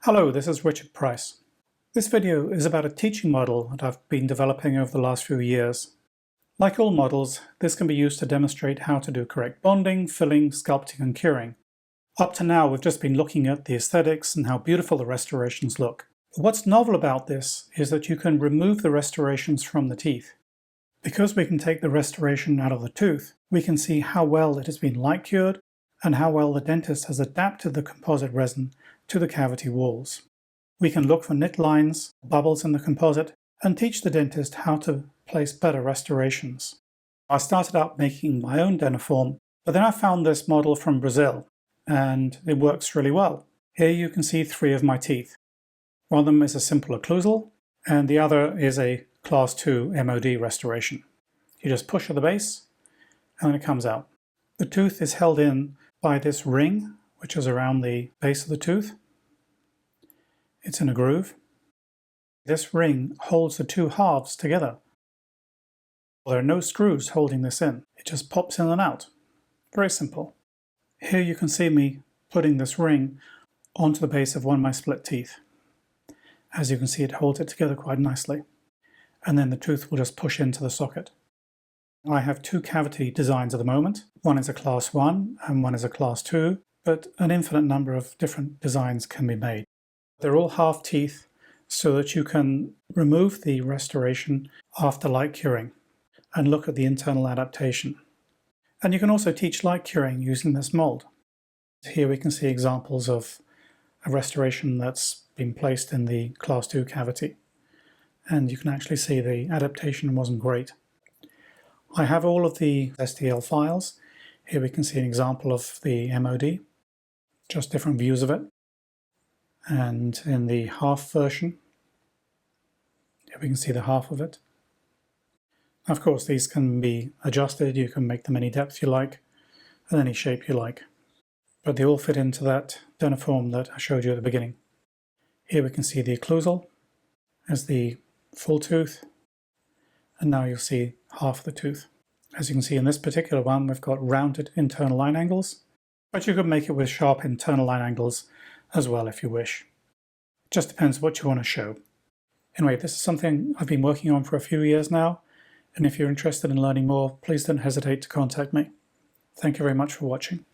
Hello, this is Richard Price. This video is about a teaching model that I've been developing over the last few years. Like all models, this can be used to demonstrate how to do correct bonding, filling, sculpting and curing. Up to now we've just been looking at the aesthetics and how beautiful the restorations look. But what's novel about this is that you can remove the restorations from the teeth. Because we can take the restoration out of the tooth, we can see how well it has been light cured and how well the dentist has adapted the composite resin to the cavity walls. We can look for nick lines, bubbles in the composite, and teach the dentist how to place better restorations. I started out making my own dentiform, but then I found this model from Brazil, and it works really well. Here you can see 3 of my teeth. One of them is a simple occlusal, and the other is a Class 2 MOD restoration. You just push at the base, and it comes out. The tooth is held in by this ring, which is around the base of the tooth. It's in a groove. This ring holds the 2 halves together. There are no screws holding this in. It just pops in and out. Very simple. Here you can see me putting this ring onto the base of one of my split teeth. As you can see, it holds it together quite nicely. And then the tooth will just push into the socket. I have 2 cavity designs at the moment. One is a Class 1 and one is a Class 2, but an infinite number of different designs can be made. They're all half teeth so that you can remove the restoration after light curing and look at the internal adaptation. And you can also teach light curing using this mold. Here we can see examples of a restoration that's been placed in the Class 2 cavity. And you can actually see the adaptation wasn't great. I have all of the STL files. Here we can see an example of the MOD, just different views of it. And in the half version, here we can see the half of it. Of course, these can be adjusted. You can make them any depth you like and any shape you like. But they all fit into that dentiform that I showed you at the beginning. Here we can see the occlusal as the full tooth, and now you'll see half the tooth. As you can see in this particular one, we've got rounded internal line angles, but you could make it with sharp internal line angles as well if you wish. It just depends what you want to show. Anyway, this is something I've been working on for a few years now, and if you're interested in learning more, please don't hesitate to contact me. Thank you very much for watching.